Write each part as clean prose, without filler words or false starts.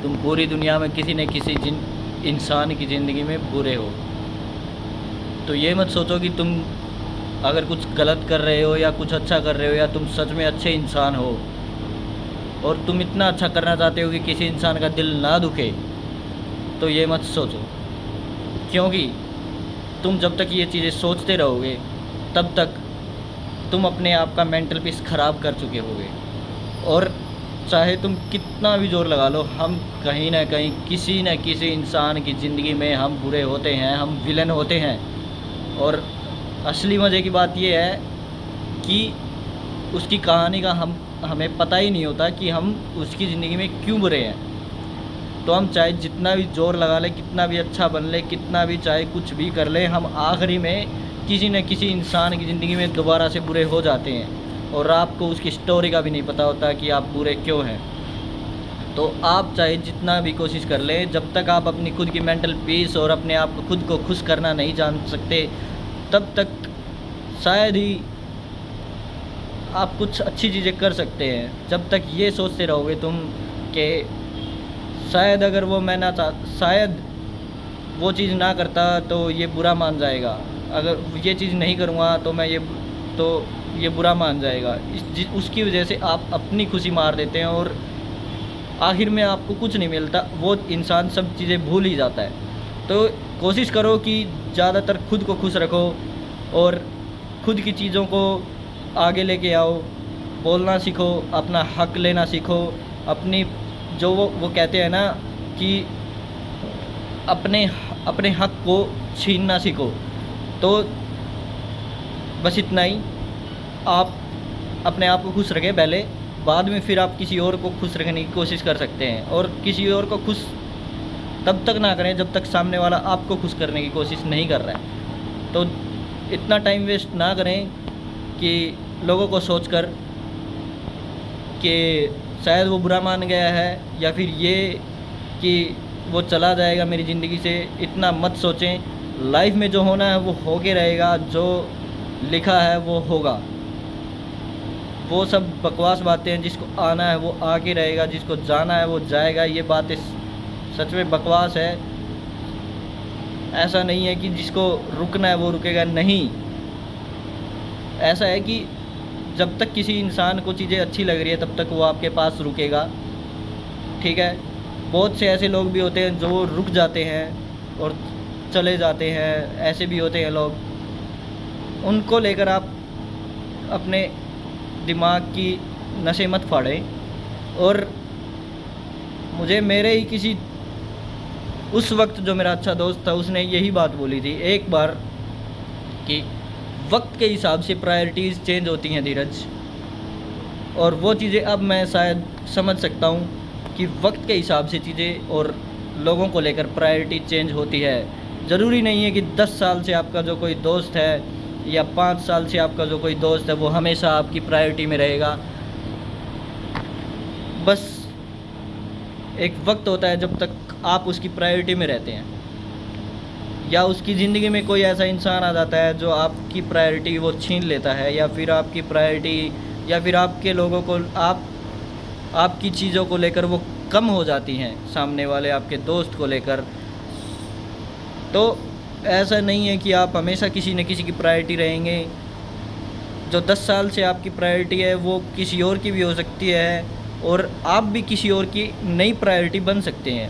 तुम पूरी दुनिया में किसी न किसी इंसान की ज़िंदगी में बुरे हो। तो ये मत सोचो कि तुम अगर कुछ गलत कर रहे हो या कुछ अच्छा कर रहे हो या तुम सच में अच्छे इंसान हो और तुम इतना अच्छा करना चाहते हो कि किसी इंसान का दिल ना दुखे, तो ये मत सोचो। क्योंकि तुम जब तक ये चीज़ें सोचते रहोगे तब तक तुम अपने आप का मेंटल पीस ख़राब कर चुके होगे। और चाहे तुम कितना भी ज़ोर लगा लो, हम कहीं ना कहीं किसी न किसी इंसान की ज़िंदगी में हम बुरे होते हैं, हम विलन होते हैं। और असली मज़े की बात यह है कि उसकी कहानी का हमें पता ही नहीं होता कि हम उसकी ज़िंदगी में क्यों बुरे हैं। तो हम चाहे जितना भी ज़ोर लगा लें, कितना भी अच्छा बन ले, कितना भी चाहे कुछ भी कर लें, हम आखिरी में किसी न किसी इंसान की ज़िंदगी में दोबारा से बुरे हो जाते हैं और आपको उसकी स्टोरी का भी नहीं पता होता कि आप बुरे क्यों हैं। तो आप चाहे जितना भी कोशिश कर लें, जब तक आप अपनी खुद की मेंटल पीस और अपने आप को खुद को खुश करना नहीं जान सकते, तब तक शायद ही आप कुछ अच्छी चीज़ें कर सकते हैं। जब तक ये सोचते रहोगे तुम कि शायद अगर शायद वो चीज़ ना करता तो ये बुरा मान जाएगा, अगर ये चीज़ नहीं करूँगा तो ये बुरा मान जाएगा, उसकी वजह से आप अपनी खुशी मार देते हैं और आखिर में आपको कुछ नहीं मिलता। वो इंसान सब चीज़ें भूल ही जाता है। तो कोशिश करो कि ज़्यादातर खुद को खुश रखो और खुद की चीज़ों को आगे लेके आओ, बोलना सीखो, अपना हक लेना सीखो, अपनी जो वो कहते हैं ना कि अपने हक को छीनना सीखो। तो बस इतना ही। आप अपने आप को खुश रखें पहले, बाद में फिर आप किसी और को खुश रखने की कोशिश कर सकते हैं। और किसी और को खुश तब तक ना करें जब तक सामने वाला आपको खुश करने की कोशिश नहीं कर रहा है। तो इतना टाइम वेस्ट ना करें कि लोगों को सोचकर कि शायद वो बुरा मान गया है या फिर ये कि वो चला जाएगा मेरी ज़िंदगी से। इतना मत सोचें। लाइफ में जो होना है वो हो के रहेगा, जो लिखा है वो होगा। वो सब बकवास बातें हैं। जिसको आना है वो आके रहेगा, जिसको जाना है वो जाएगा। ये बातें सच में बकवास है। ऐसा नहीं है कि जिसको रुकना है वो रुकेगा, नहीं। ऐसा है कि जब तक किसी इंसान को चीज़ें अच्छी लग रही है तब तक वो आपके पास रुकेगा, ठीक है। बहुत से ऐसे लोग भी होते हैं जो रुक जाते हैं और चले जाते हैं, ऐसे भी होते हैं लोग। उनको लेकर आप अपने दिमाग की नसें मत फाड़ें। और मुझे मेरे ही किसी उस वक्त जो मेरा अच्छा दोस्त था उसने यही बात बोली थी एक बार कि वक्त के हिसाब से प्रायोरिटीज़ चेंज होती हैं धीरज। और वो चीज़ें अब मैं शायद समझ सकता हूँ कि वक्त के हिसाब से चीज़ें और लोगों को लेकर प्रायोरिटी चेंज होती है। ज़रूरी नहीं है कि 10 साल से आपका जो कोई दोस्त है या 5 साल से आपका जो कोई दोस्त है वो हमेशा आपकी प्रायोरिटी में रहेगा। बस एक वक्त होता है जब तक आप उसकी प्रायोरिटी में रहते हैं, या उसकी ज़िंदगी में कोई ऐसा इंसान आ जाता है जो आपकी प्रायोरिटी वो छीन लेता है, या फिर आपकी प्रायोरिटी या फिर आपके लोगों को आपकी चीज़ों को लेकर वो कम हो जाती हैं, सामने वाले आपके दोस्त को लेकर। तो ऐसा नहीं है कि आप हमेशा किसी न किसी की प्रायोरिटी रहेंगे। जो 10 साल से आपकी प्रायोरिटी है वो किसी और की भी हो सकती है और आप भी किसी और की नई प्रायोरिटी बन सकते हैं।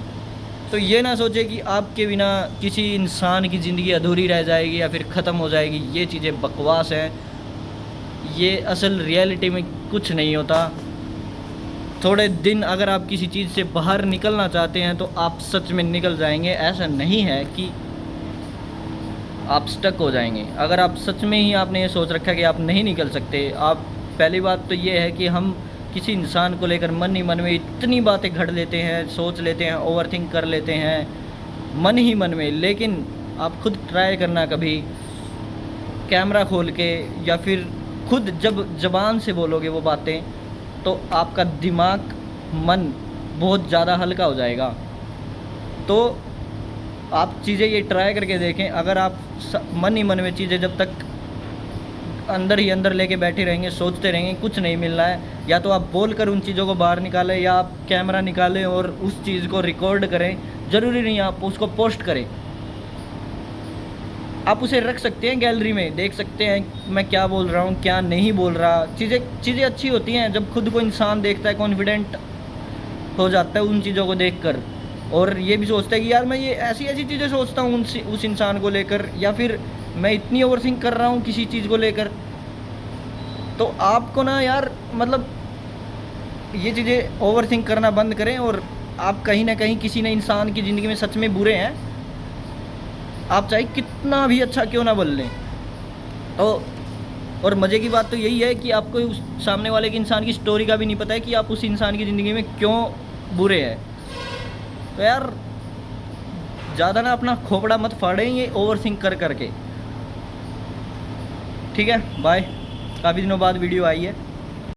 तो ये ना सोचे कि आपके बिना किसी इंसान की ज़िंदगी अधूरी रह जाएगी या फिर ख़त्म हो जाएगी। ये चीज़ें बकवास हैं। ये असल रियलिटी में कुछ नहीं होता। थोड़े दिन अगर आप किसी चीज़ से बाहर निकलना चाहते हैं तो आप सच में निकल जाएंगे। ऐसा नहीं है कि आप स्टक हो जाएंगे। अगर आप सच में ही आपने ये सोच रखा है कि आप नहीं निकल सकते, आप पहली बात तो ये है कि हम किसी इंसान को लेकर मन ही मन में इतनी बातें घड़ लेते हैं, सोच लेते हैं, ओवरथिंक कर लेते हैं मन ही मन में। लेकिन आप खुद ट्राई करना कभी कैमरा खोल के, या फिर खुद जब ज़बान से बोलोगे वो बातें, तो आपका दिमाग मन बहुत ज़्यादा हल्का हो जाएगा। तो आप चीज़ें ये ट्राई करके देखें। अगर आप मन ही मन में चीज़ें जब तक अंदर ही अंदर लेके बैठे रहेंगे, सोचते रहेंगे, कुछ नहीं मिल रहा है। या तो आप बोल कर उन चीज़ों को बाहर निकालें, या आप कैमरा निकालें और उस चीज़ को रिकॉर्ड करें। ज़रूरी नहीं आप उसको पोस्ट करें, आप उसे रख सकते हैं गैलरी में, देख सकते हैं मैं क्या बोल रहा हूँ क्या नहीं बोल रहा। चीज़ें अच्छी होती हैं जब खुद को इंसान देखता है, कॉन्फिडेंट हो जाता है उन चीज़ों को देखकर, और ये भी सोचता है कि यार मैं ये ऐसी ऐसी चीज़ें सोचता हूँ उस इंसान को लेकर, या फिर मैं इतनी ओवरथिंक कर रहा हूँ किसी चीज़ को लेकर। तो आपको ना यार मतलब ये चीज़ें ओवरथिंक करना बंद करें, और आप कहीं ना कहीं किसी न इंसान की ज़िंदगी में सच में बुरे हैं, आप चाहे कितना भी अच्छा क्यों ना बोल लें। तो और मज़े की बात तो यही है कि आपको उस सामने वाले के इंसान की स्टोरी का भी नहीं पता है कि आप उस इंसान की ज़िंदगी में क्यों बुरे हैं। तो यार ज़्यादा ना अपना खोपड़ा मत फाड़ें ये ओवरथिंक कर करके। ठीक है, बाय। काफ़ी दिनों बाद वीडियो आई है।